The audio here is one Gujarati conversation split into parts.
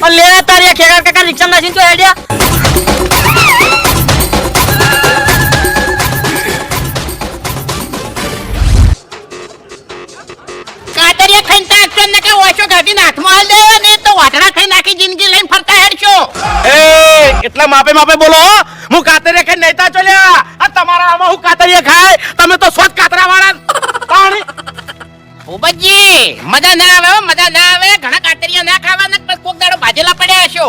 લે તારી ખેગાર કાકા રિક્ષા નાખીને તો હેડ્યા કાતરિયા ખાઈને તાકતો ને કે ઓછો ગાડીને હાથમાં હાલ દેવો ને તો વાટડા ખાઈ નાખી જિંદગી લઈને ફરતા હેડશો. એ એટલા માપે માપે બોલો હો. હું કાતરિયા ખાઈ નહીતા ચોલ્યા આ તમારા આમાં હું કાતરિયા ખાય તમે તો સ્વચ્છ કાતરા વાળા પાણી ભૂપતજી મજા ના આવે હો, મજા ના આવે. ઘણા કાતરિયા ના ખાવાના પણ કોક દાડો ભાજેલા પડ્યા હશો.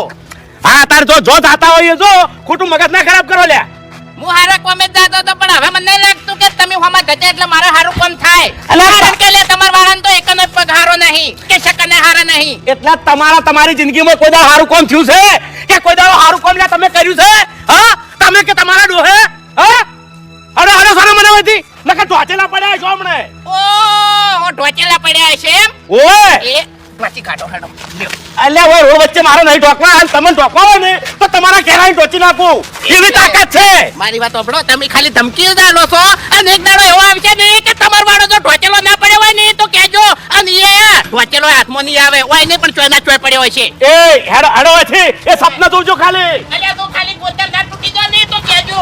હા તાર જો જાતા હોય જો ખોટું મગજ ના ખરાબ કરો લ્યા. હું હારા કોમે જ જાતો તો પણ હવે મને નહીં લાગતું કે તમે હોમાં જતા એટલે મારે હારું કોમ થાય. કારણ કે લે તમાર વાળાને તો એક જ પગ હારો નહીં કે શકને હારા નહીં. એટલે તમારી જિંદગીમાં કોઈ દાડો હારું કોમ થયું છે કે કોઈ દાડો હારું કોમ લ્યા તમે કર્યું છે? હા તમે કે તમારા ડોહે હા અરે સાને મને હતી નકે ઢોચેલા પડ્યા છો હમણે. ઓ ઢોચેલા પડ્યા છે એમ? ઓય એ વાંચી કાઢો હેડો લ્યો. અલ્યા ઓય રોડ વચ્ચે મારો નહીં ઢોકવા અને તમે ઢોકવા હોય ને તો તમારા ઘેરાઈ ઢોચી નાખું એવી તાકાત છે. મારી વાત સાંભળો, તમે ખાલી ધમકી જ આલો છો અને એક દાડો એવો આવશે ને કે તમાર વાળો જો ઢોચેલો ના પડ્યો હોય ને તો કહેજો અને એ ઢોચેલો હાથમાં નહીં આવે હોય ને પણ ચોય ના ચોય પડ્યો હોય છે. એ હેડો છે એ સપના જોજો ખાલી. અલ્યા તો ખાલી બોતલ ના તૂટી જાય ને તો કહેજો.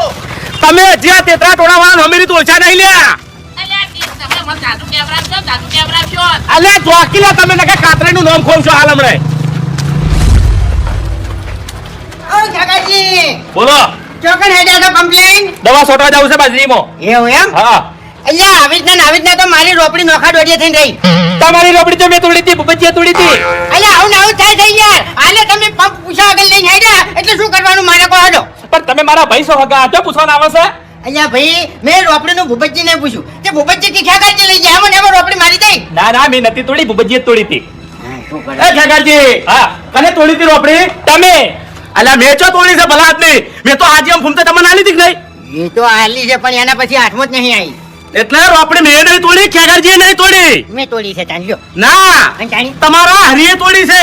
તમે જ્યાં તેતરા ટોળા વાળા હમેરી તો ઓછા નહીં લ્યા. અલ્યા તીસ તમે મને જાદુ કેવરાવશો. અલ્યા જોકીલા તમે નકે કાતરાનું નામ ખોલ છો હાલ હમણે. ઓ કાકાજી બોલો ચોકન હેડ્યા તો કમ્પ્લેન દવા સોટવા જાવ છે બાજરીમાં. એવું એમ હા અહીંયા આવી રીતના તો મારી રોપડી નોખા દોડીએ થઈને રહી. તમારી રોપડી તો મેં તોડી હતી ભૂપતજીએ તોડી હતી. અહીંયા આવું ને આવું થાય છે યાર. હાલે તમે પંપ પૂછા આગળ લઈને હેડ્યા એટલે શું કરવાનું મારે કહો હડો. પણ તમે મારા ભાઈ છો હગા તો પૂછવાના આવે છે. અહીંયા ભાઈ મેં રોપડીનું ભૂપતજીને પૂછ્યું તે ભૂપતજી કે ખેગારજી લઈ જાય એમ ને રોપડી મારી દઈ. ના મેં નથી તોડી ભૂપતજીએ તોડી હતી. શું કરે એ ખેગારજી હા કને તોડી હતી રોપડી? તમે. અલ્યા મેં ચો તોડી છે ભલા આદમી. મેં તો આજે આમ ફૂમતે તમને આલી હતી કે નહીં? એ તો હાલી છે પણ એના પછી હાથમાં જ નહીં આવી. એટલે રોપડી મેં નહીં તોડી ખેગારજીએ નહીં તોડી. મેં તોડી છે ચાલ્યો ના અને જાણી તમારા હરીએ તોડી છે.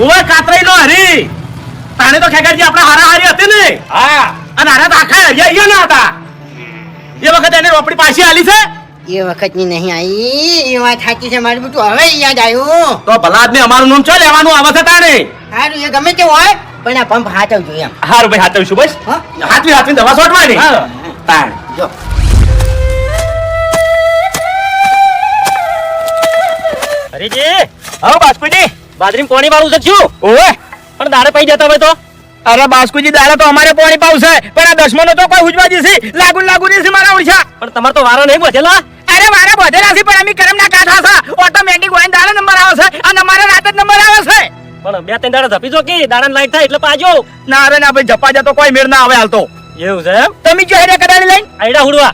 ઓય કાતરાઈ નો હરી તાણે તો ખેગારજી આપણા હારા હારી હતી ને. હા અને હારા તો આખા હરિયા ના હતા. એ વખતે એને રોપડી પાછી આલી છે. એ વખતની નહીં આવી એ વાત સાચી છે મારી બધું હવે યાદ આવ્યું. તો ભલા આદમી અમારું નામ ચો લેવાનું આવે છે તાણે. સારું એ ગમે તે હોય પણ આ પંપ હાચવજો એમ. હારું ભાઈ હાથવીશું બસ. હા? હાથવી દવા છોટવાની. તાણ જો હરીજી હા બાસ્કુજી બાજરી પાણી વાળું છે શું? ઓય પણ દાડે પઈ જતા હોય તો અરે બાસ્કુજી દાડા તો અમારે પાણી પાવશે પણ આ દસમાનો તો કોઈ હુજવાજી છે લાગુ છે મારા ઓળખા. પણ તમાર તો વારો નહીં બધેલા. અરે મારા બધેલા છે પણ અમે કરમના કાઠા છે ઓટોમેટિક હોય દાડા નંબર આવે છે અને અમારે રાત જ નંબર આવે છે. પણ બે ત્રણ દાડા ઝપી જો કે દાડા લાઈટ થાય એટલે પાજો. ના અરે ના ભાઈ જપા જતો કોઈ મેળ ના આવે હાલ તો. એવું છે એમ? તમે જો હેડે કડાડી લઈને આઈડા હુડવા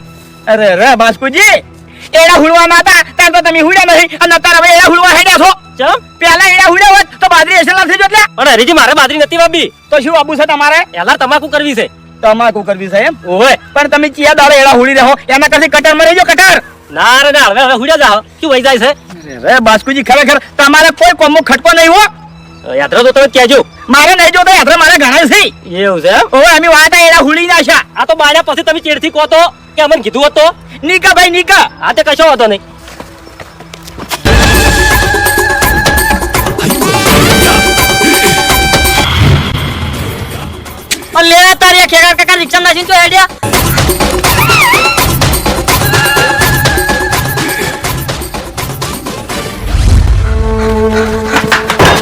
અરે રે બાસ્કુજી એડા હુડવામાં હતા ત્યાં તો તમે હુડ્યા નહીં અને અત્યારે હવે એડા હુડવા હેડ્યા છો. ચમ પહેલા એડા હુડ્યા હોત તો બાજરી એસેલા થઈ જોત લે. પણ હરીજી મારે બાજરી નથી વાબી. તો શું આબુ છે તમારે? એલા તમાકુ કરવી છે. તમાકુ કરવી છે એમ? ઓય પણ તમે ચિયા દાડે એડા હુડી રહો એના કરતી કટર મરી જો કટર. ના રે ના હવે હુડ્યા જાવ શું વઈ જાય છે? રે બાસ્કુજી ખરેખર તમારે કોઈ કોમો ખટકો નહીં હો. યાત્રા તો તમે કહેજો. મારે નહીં જોતો યાત્રા મારે ઘણા છે. એવું છે એમ? ઓય અમે વાત એડા હુડી નાશા. આ તો બાળ્યા પછી તમે ચેડથી કહો તો કે અમને કીધું હતો. નીકા ભાઈ નીકા. આ તે કશો હતો નહીં. લે તારી ખેગાર કાકા રિક્ષા નાખીને તો હેડ્યા.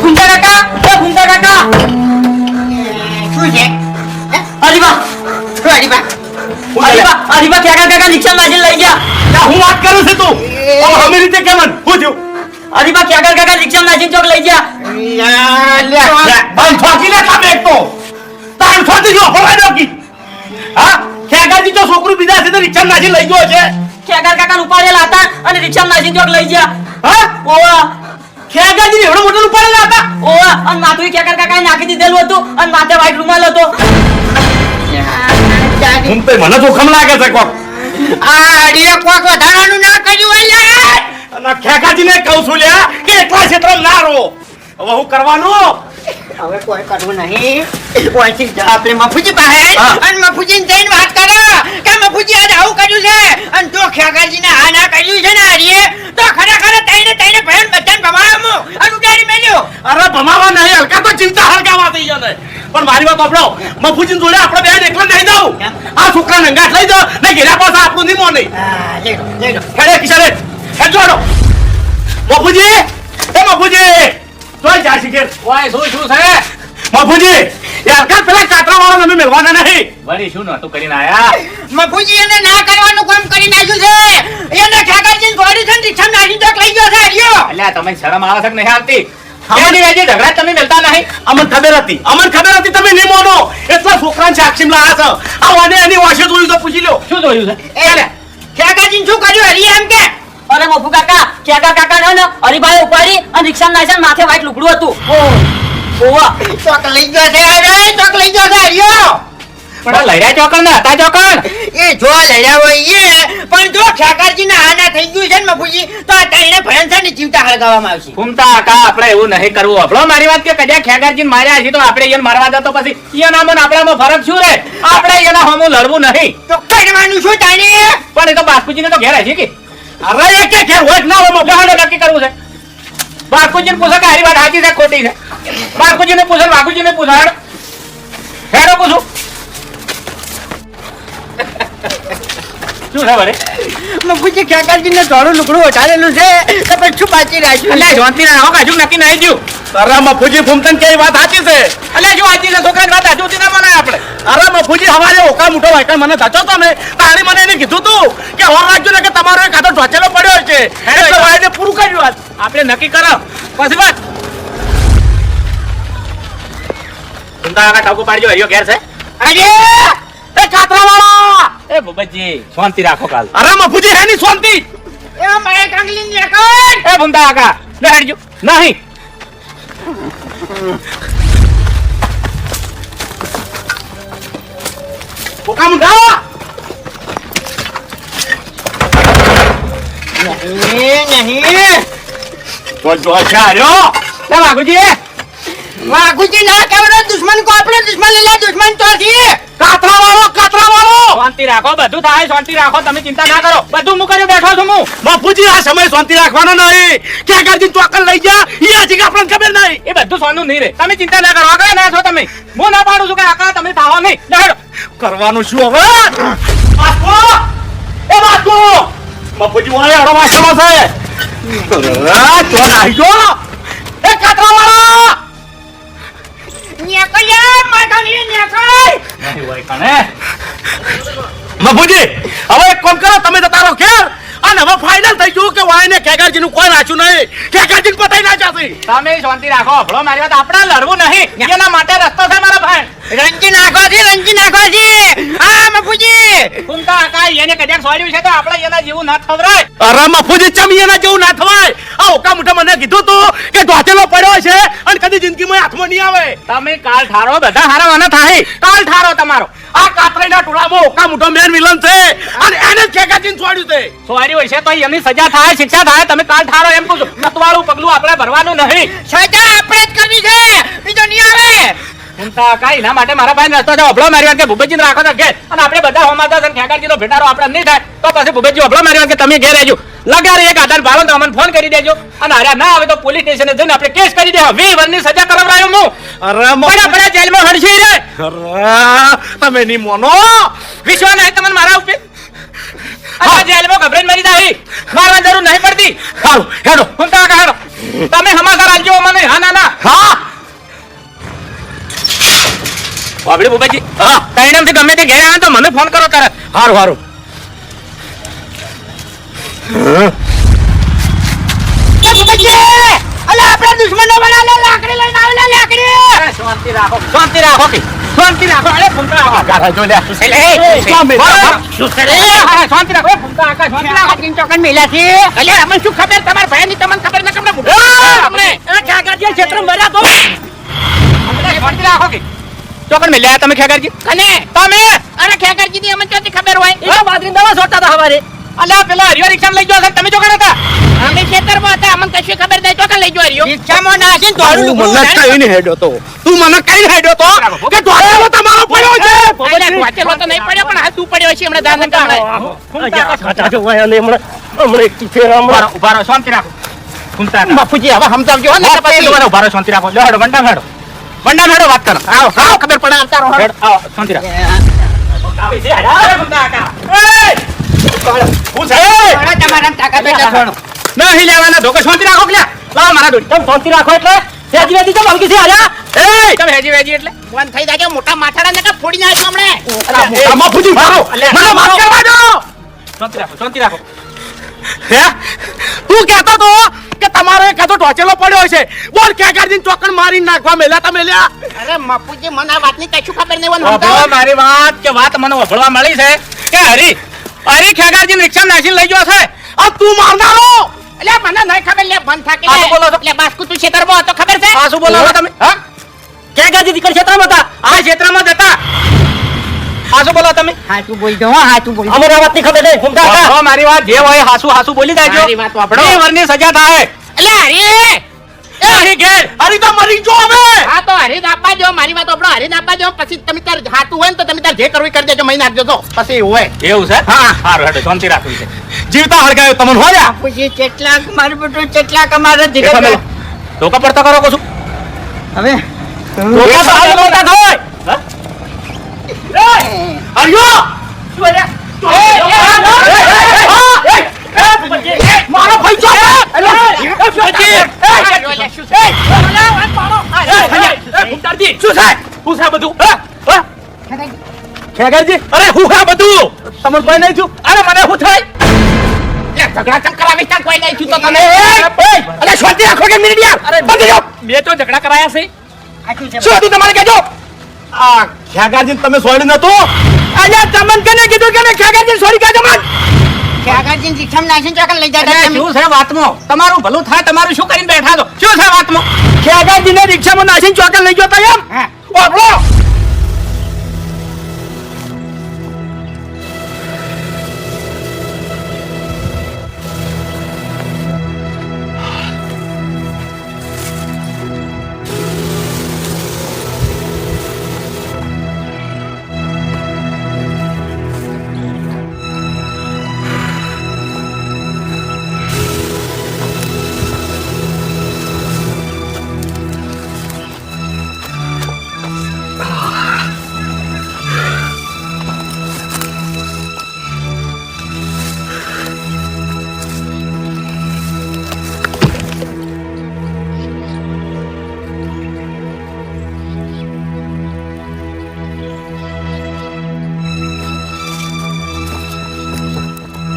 ગુંડા કાકા એ ગુંડા કાકા શું છે અરીબા શું હરીબા અરીબા ખેગાર કાકા રિક્ષા નાખીને લઈ ગયા. ના હું વાત કરું છું તું હવે અમે રીતે કેમન હું થયું અરીબા ખેગાર કાકા રિક્ષા નાખીને ચોક લઈ ગયા. બંધ છોકી લે કામ એક તો તાણ છોટી જો હોવા દો કી હા ખેગાજી તો છોકરું બીજા છે તો રિક્ષા નાખી લઈ ગયો છે. ખેગાર કાકા ઉપાડેલા હતા અને રિક્ષા નાખીને ચોક લઈ ગયા. હા ઓવા ખેગાજી એવડો મોટો ઉપાડેલા હતા. ઓવા અને માથું ખેગાર કાકાએ નાખી દીધેલું હતું અને માથે વ્હાઈટ રૂમાલ હતો. હું તો મને જોખમ લાગે છે કોક. આ હરીએ કોક વધારાનું ના કર્યું હોય યાર. અને ખેગાજીને કહું છું લ્યા કે એકલા ક્ષેત્રમાં ના રહો. હવે હું કરવાનું હવે કોઈ કરવું નહીં કોઈથી આપણે મફુજી પાસે હા. અને મફુજીને જઈને વાત કરો કે મફુજી આજે આવું કર્યું છે અને જો ખેગાજીને આ ના કર્યું છે ને હરીએ તો ખરેખર તઈને ભયન બધાને ભમાયો અને ઉડાડી મેલ્યો અરે ભમાવા નહીં હલકા તો ચિંતા હલકાવા થઈ જશે પણ મારી વાત સાંભળો મફુજી જોડે આપણે બે એકલા નહીં જાવ આ છોકરા નંગાટ લઈ જાવ ને ઘેરા પાસે આપણું નહીં મોને હા, લઈ લો. ખેડે કિશોરે એ જોડો મફુજી એ મફુજી જોઈ જા શીખે ઓય શું છે મફુજી યાર કા પેલા કાતરા વાળા તમે મેળવાના નહીં વળી શું નતું કરીને આયા મફુજી એને ના કરવાનું કામ કરી નાખ્યું છે એને ઠાકરજી દોડી છે ને રિક્ષામાં નાખી ચોક લઈ ગયો છે હરિયો. અલ્યા તમને શરમ આવે છે કે નહીં આવતી એની વેજી ઢગલા તમે મિલતા નહીં અમને ખબર હતી તમે નહીં મોનો એટલા છોકરાને સાક્ષી લાયા છો આ વાને એની વાશે જોયું તો પૂછી લો શું જોયું છે એ ઠાકરજી શું કર્યું હરિયા એમ કે અરે મફુ કાકા ક્યાકા કાકા ને હરિભાઈ ઉપાડી અને રિક્ષા નાખ્યા માથે વાઈટ લુગડું હતું ઓવા ચોક લઈ ગયો છે અરે ચોક લઈ ગયો છે હરિયો. પણ લડ્યા ચોકણ ને હતા ચોકણ એ જો લડ્યા હોય એ પણ જો ઠાકરજીને આના થઈ ગયું છે ને મફુજી તો આ ત્રણે ભયંકરની ચિંતા હળગાવવામાં આવશે. ઘૂમતા કાકા આપણે એવું નહીં કરવું આપણો મારી વાત કે કદાચ ખેગારજીને માર્યા હશે તો આપણે એને મારવા જતો પછી એનામાં ને આપણામાં ફરક શું રે આપણે એના સામું લડવું નહીં તો કરવાનું શું તાણી? પણ એ તો બાસ્કુજીને તો ઘેર હશે કે અરે એ કે ઘેર હોય જ ના હોય મફુજી. બહાર નક્કી કરવું છે બાસ્કુજીને પૂછો કે હારી વાત સાચી છે ખોટી છે બાસ્કુજીને પૂછો બાકુજીને પૂછો હેડો પૂછું શું છે વળી મફુજી ઠાકરજીને ધોળું લુગડું ઉઠાડેલું છે તો પછી શું બાકી રાખ્યું અલ્યા જોનતી ના હો કાજુ નક્કી નહીં જ્યું અરે મફુજી ફૂમતન કે વાત સાચી છે અલ્યા શું વાંચી છે છોકરાની વાત હજુ ના મનાય આપણે અરે મફુજી હવારે ઓકા મોટો વાયકા મને ધાચો તો ને તાણી મને એને કીધું તું કે હોર રાખજો ને કે તમારો એક ખાતો ઢોચેલો પડ્યો છે એટલે વાયને પૂરું કર્યું આજ આપણે નક્કી કરો પછી વાત ચિંતા કાકા ટાકો પાડજો હરિયો ઘેર છે અરે એ કાતરાવાળા એ બબજી શાંતિ રાખો કાલ અરે મફુજી હે ની શાંતિ એ મારે કાંગલી ને કોણ એ ભૂમતા કાકા બેહડજો નહીં ઓકા મુંડા નહીં તો જો ચાર્યો લે વાઘુજી વાઘુજી ના કહેવાય દુશ્મન કો આપણે દુશ્મન લઈ લે દુશ્મન તો છે કાતરાવાળો શાંતિ રાખો બધું થાય શાંતિ રાખો તમે ચિંતા ના કરો બધું હું કર્યું બેઠો છું હું મફુજી આ સમય શાંતિ રાખવાનો નહીં કે ગાર્જી ચોકલ લઈ જા એ હજી આપણને ખબર નહીં એ બધું સોનું નહીં રે તમે ચિંતા ના કરો આગળ ના છો તમે હું ના પાડું છું કે આકા તમે થાઓ નહીં બેહડો કરવાનું શું હવે બાસ્કો એ બાસ્કો મફુજી વાળે હડો વાસમાં છે અરે તો નાહી જો એ કાતરાવાળા ન્યાકલ્યા માગણી ન્યાકલ નહીં હોય કણે મફુજી હવે એક કામ કરો તમે જતા રહો ઘેર અને હવે ફાઇનલ થઈ ગયું કે વાયને કેગારજી નું કોઈ નાચ્યું નહીં કેગારજી પતાઈ ના જશે તમે શાંતિ રાખો ભલો મારી વાત આપણે લડવું નહીં એના માટે રસ્તો છે મારા ભાઈ રંજી નાખો છે હા મફુજી કુંતા કાકા એને કદાચ સોડ્યું છે તો આપણે એના જેવું ના થવરાય અરે મફુજી ચમી એના જેવું ના થવાય આ ઓકા મોટા મને કીધું તું કે ઢોચેલો પડ્યો છે અને કદી જિંદગીમાં હાથમાં નહીં આવે તમે કાલ ઠારો બધા હારા વાના થાય કાલ ઠારો તમારો આ કાતરાઈના ટોળામાં ઓકા મોટો મેન વિલન છે અને એને જ કેગારજીને છોડ્યું છે સોડ્યું છે તો એમની સજા થાય શિક્ષા થાય તમે કાલ ઠારો એમ કહું નતવાળું પગલું આપણે ભરવાનું નહીં સજા આપણે જ કરવી છે બીજો નહીં આવે કુંતા કાકા એના માટે મારા ભાઈ રસ્તો છે અભળો મારી વાત કે ભૂપેશજીને રાખો તો ઘેર અને આપણે બધા હોમાતા છે ઠેકારજીનો ભેટારો આપણે નહીં થાય તો પછી ભૂપેશજી અભળો મારી વાત કે તમે ઘેર રહેજો લગારે એક આધાર ભાળો તો અમને ફોન કરી દેજો અને હાર્યા ના આવે તો પોલીસ સ્ટેશને જઈને આપણે કેસ કરી દે 20 વર્ષની સજા કરાવરાયો હું અરે બડા જેલમાં હડશે રે અરે તમે ની મોનો વિશ્વાસ નહીં તમને મારા ઉપર આ જેલમાં ગભરાઈને મરી જાય મારવા જરૂર નહીં પડતી હાલો હેડો કુંતા કાકા હેડો તમે સમાચાર આલજો મને હા ના ના હા બાબડી ભૂપેશજી હા ટાઈમથી ગમે તે ઘેર આવે તો મને ફોન કરો તરત હારું હારું અલે આપણે દુશ્મનો બનાવે લાકડી લઈને આવેલા લાકડી શાંતિ રાખો કે શાંતિ રાખો અરે ફૂમતા કાકા ગારા જો લે શાંતિ રાખો ફૂમતા કાકા શાંતિ રાખો લાકડી ચોકન મેલા છે અલે અમને શું ખબર તમારા ભાઈની તમને ખબર ન ખબર અમને આ ઠાકરજી ક્ષેત્ર મર્યા તો શાંતિ રાખો કે ચોકન મિલ્યા તમે ખેગારજી કને તમે અરે ખેકરજી ની અમને ક્યાંથી ખબર હોય એ બાદરી દવા છોડતા હતા હવારે અલ્યા પેલા હરિયો રિક્ષા લઈ ગયો છે તમે ચોકન હતા અમે ખેતરમાં હતા અમને કશું ખબર નહીં તો કે લઈ જો રહ્યો રિક્ષામાં નાખીને ધોળું તું લુગડું મને કઈ નહીં હેડ્યો તો તું મને કઈ હેડ્યો તો કે ઢોચેલો તમારો પડ્યો છે અલે વાંચેલો તો નહીં પડ્યો પણ હાથ પડ્યો છે હમણાં દાન કાઢે ઉભા રહો શાંતિ રાખો ફૂંકતા હતા. બાપુજી હવે સમજાવજો હો ને કે પછી તમારે ઉભા રહો, શાંતિ રાખો. લો, હેડો, વંડા મેળો. વંડા મેળો વાત કરો. આવો આવો ખબર પડે આવતા રહો હેડ, આવો, શાંતિ રાખો. આવી છે, હેડ, આવે ફૂંકતા કાકા. એય! હું છે? થોડો તમારા તાકાત હોય તો થોડો. નહીં લેવાના ધોકો, શાંતિ રાખો કે લ્યા. લાવો મારા દોડી. તમે શાંતિ રાખો એટલે હેજી વેજી તો હલકી છે આયા. એય! તમે હેજી વેજી એટલે? બંધ થઈ જાય મોટા માથાડા ને કે ફોડી નાખો હમણે એ, બાપુજી, મારો. મને માફ કરવા દો. શાંતિ રાખો, શાંતિ રાખો. હે તું કહેતો તો કે તમારો એક કાતો ટોચેલો પડ્યો છે બોલ ખેગારજીને ચોકણ મારી નાખવા મેલ્યા તમે લ્યા અરે બાપુજી મને આ વાતની કશું ખબર નહીં હોય વભળો મારી વાત કે વાત મને વભળવા મળી છે કે હરી ખેગારજી રિક્ષા નાખીને લઈ ગયો છે. આ તું મારનારો એટલે મને નહીં ખબર લે બંધ થાકે આ શું બોલો છો? એટલે બાસ્કુ તું ખેતરમાં હતો ખબર છે આ શું બોલો છો તમે? હા? ખેગારજી દીકરી ક્ષેત્રમાં હતા. આ ક્ષેત્રમાં જ હતા. આ શું બોલો તમે? હાચું બોલ દો હો, હાચું બોલ દો. અમને આ વાતની ખબર નહીં ફૂમતા કાકા. વભળો મારી વાત, જે હોય હાસુ હાસુ બોલી જાજો. મારી વાત વભળો. 2 વર્ષની સજા થાય. એટલે હરી એ હરી ઘેર. અરે તો મરી જો હવે હા તો હરી આપવા દો મારી વાત આપણો હરી આપવા દો પછી તમે તાર હાથું હોય ને તો તમે તાર જે કરવું એ કરી દેજો મહી નાખજો તો પછી એવું હોય એવું છે? હા. સારું, હેડો, શાંતિ રાખવી છે. જીવતા હળગાયો તમને હો લ્યા બાપુજી કેટલાક મારું બેટું કેટલાક અમારા દેખો જીગર મેલો. ધોકા પડતા કરો કહું છું. હવે ધોકા પડતા પડતા થાય. હા? હરિયો મારો ભાઈ છો શું છે હું છે બધું ખેગારજી અરે હું છે બધું તમને કોઈ નહીં થયું અરે મને શું થાય ઝઘડા ચમ કરાવી ત્યાં કોઈ નહીં થયું તો તને અરે શાંતિ રાખો કે મિનિટ યાર અરે બંધ જાઓ બે તો ઝઘડા કરાયા છે. શું હતું તમારે કહેજો આ ખેગારજી તમે સોડ્યું નતું અલ્યા તમને કેને કીધું કે મેં ખેગારજી સોરી કહેજો મન ખેગારજી રિક્ષામાં નાખીને ચોકન લઈ અરે જતા શું છે વાતમાં? તમારું ભલું થાય, તમારું શું કરીને બેઠા છો? શું છે વાતમાં? ખેગારજીને રિક્ષામાં નાખીને ચોકન લઈ ગયો તો એમ હા. ઓબળો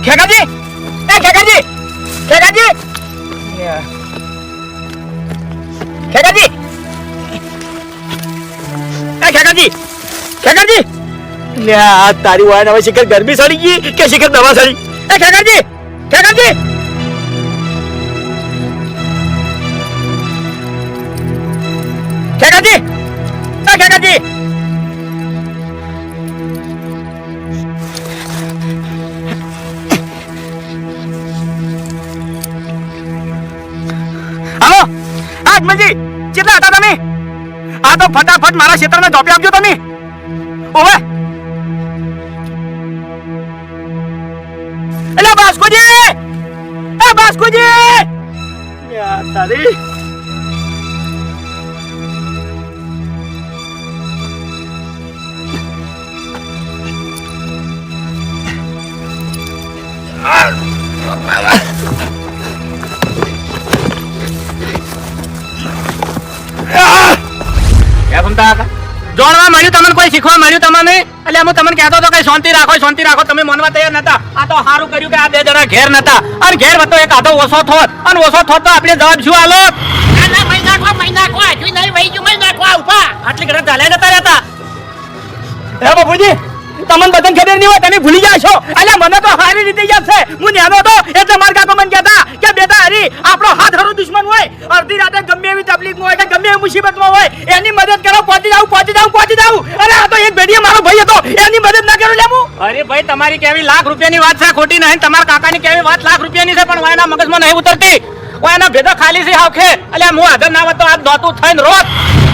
ખેગારજી એ ખેગારજી ખેગારજી ખેગારજી એ ખેગારજી ખેગારજી લે આ તારી વાયન હવે શિખર ગરમી સડી ગઈ કે શિખર દવા સડી એ ખેગારજી ખેગારજી ખેગારજી એ ખેગારજી હાલો આજમજી કેટલા હતા તમે આ તો ફટાફટ મારા ક્ષેત્રમાં જોપી આપજો તમે ઓવે એલા બાસ્કોજી એ બાસ્કોજી યાર તારી એ ભમતા કાકા, જોડવા મળ્યું તમને, કોઈ શીખવા મળ્યું તમને? એટલે હું તમને કહેતો હતો કે શાંતિ રાખો, તમે માનવા તૈયાર નતા. આ તો સારું કર્યું કે આ 2 જણા ઘેર નતા, અને ઘેર હતો એક આધો ઓછો થોત, અને ઓછો થોત તો આપણે જવાબ શું આલો? ના ના મહી નાખવા હજુ નહીં વહી ગયું મહી નાખવા ઉભા આટલી ઘણા ચાલ્યા જતા રહેતા. હે બાપુજી તમને બધાને ખબર નહીં હોય તમે ભૂલી ગયા છો અલ્યા મને તો સારી રીતે યાદ છે હું નાનો હતો એટલે મારા કાકો મને કહેતા કે બેટા હરી આપણો હાથ હરો દુશ્મન હોય અડધી રાતે ગમે એવી તકલીફમાં હોય કે ગમે એવી મુસીબતમાં હોય એની મદદ કરો પહોંચી જાઉં અરે આ તો એક ભેડીએ મારો ભાઈ હતો એની મદદ ના કરું લે હું અરે ભાઈ, તમારી કેવી લાખ રૂપિયાની વાત છે, ખોટી નહીં. તમારા કાકાની કેવી વાત લાખ રૂપિયાની છે, પણ એના મગજમાં નહીં ઉતરતી. એના ભેદો ખાલી છે હાવખે. અલ્યા હું હાજર ના હોત તો આ દોતું થઈને રોત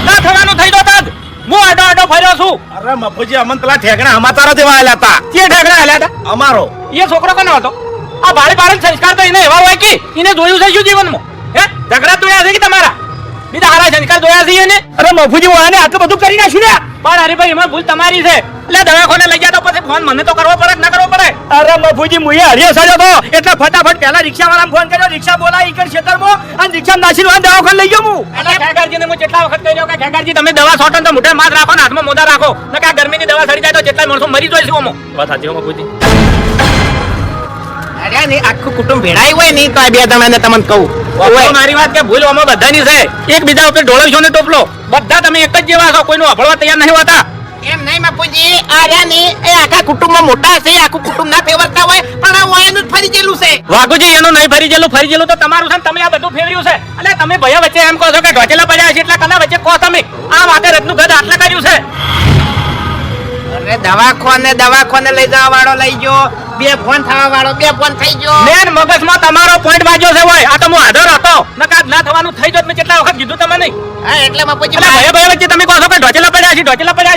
ના થવાનું થઈ દોત જ. હું આડો ફર્યો છું. અરે મફુજી અમન પેલા ઠેકણા હમાતારા દેવા આયેલા હતા કે ઢેકડા હાલ્યા હતા? અમારો એ છોકરો કોનો હતો? આ બારે સંસ્કાર તો એને એવા હોય કે એને જોયું છે શું જીવનમાં? હે ઝઘડા જોયા છે કે તમારા બીજા હારા સંસ્કાર જોયા છે ને અરે મફુજી વાને આટલું બધું કરી નાખ્યું ને પણ હરીભાઈ એમાં ભૂલ તમારી છે એટલે દવાખાને લઈ ગયા તો પછી ફોન મને તો કરવો પડે કે ના કરવો પડે અરે મફુજી મુએ હરિયો સાજો તો એટલે ફટાફટ પહેલા રિક્ષા વાળાને ફોન કર્યો રિક્ષા બોલાવી ઈકર ક્ષેત્રમાં અને રિક્ષા નાસીને વાન દવાખાને લઈ ગયો હું અને ખેગારજીને હું કેટલા વખત કહ્યો કે ખેગારજી તમે દવા છોટો તો મોઢે માથ રાખો ને હાથમાં મોઢા રાખો ને કે આ ગરમીની દવા સડી જાય તો જેટલા માણસો મરી જાય છે ઓમો વાત સાચી મફુજી અરે ને આખું કુટુંબ ભેળાઈ હોય ને તો આ બે જણાને તમને કહું મારી વાત કે ભૂલ આમાં બધાની છે એક બીજા ઉપર ઢોળવશો ને ટોપલો બધા તમે એક જ જેવા છો કોઈનું અભળવા તૈયાર નહીં હોતા એમ નહીં બાપુજી આર્યા ને એ આખા કુટુંબમાં મોટા છે આખું કુટુંબ ના ફેવરતા હોય પણ આ વાયનું જ ફરી ગયેલું છે વાઘુજી એનું નહીં ફરી ગયેલું તો તમારું છે ને તમે આ બધું ફેરવ્યું છે એટલે તમે ભયા વચ્ચે એમ કહો છો કે ઢોચેલા પડ્યા છે એટલે કલા વચ્ચે કહો તમે આ વાતે રત્નું ગદ આટલા કર્યું છે અરે દવાખાને લઈ જવા વાળો લઈ ગયો બે ફોન થવા વાળો બે ફોન થઈ ગયો મેન મગજમાં તમારો પોઈન્ટ વાગ્યો છે હોય આ તો હું હાજર હતો નકા ના થવાનું થઈ જોત મેં કેટલા વખત કીધું તમને નહીં હા એટલે બાપુજી એટલે ભયા વચ્ચે તમે કહો છો કે ઢોચેલા પડ્યા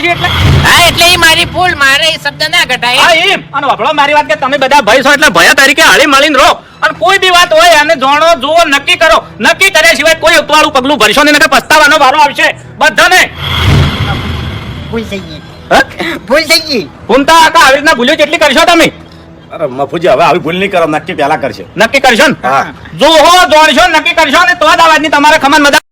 છે એટલે હા એટલે ઈ મારી ભૂલ મારે ઈ શબ્દ ના ઘટાય હા એમ અને વભળો મારી વાત કે તમે બધા ભાઈ છો એટલે ભયા તરીકે હળી મળીને રહો અને કોઈ બી વાત હોય અને જાણો જુઓ નક્કી કરો નક્કી કર્યા સિવાય કોઈ ઉતવાળું પગલું ભરશો નહીં નકર પસ્તાવાનો વારો આવશે બધાને ભૂલ થઈ ગઈ ભૂલ થઈ ગઈ ભૂમતા આકા આવી રીતના ભૂલ્યો કેટલી કરશો તમે અરે મફુજી હવે આવી ભૂલ નહીં કરો નક્કી પહેલા કરશે નક્કી કરશો ને હા. જો હો જોણશો નક્કી કરશો ને તો જ આ વાતની તમારે ખમણ મદદ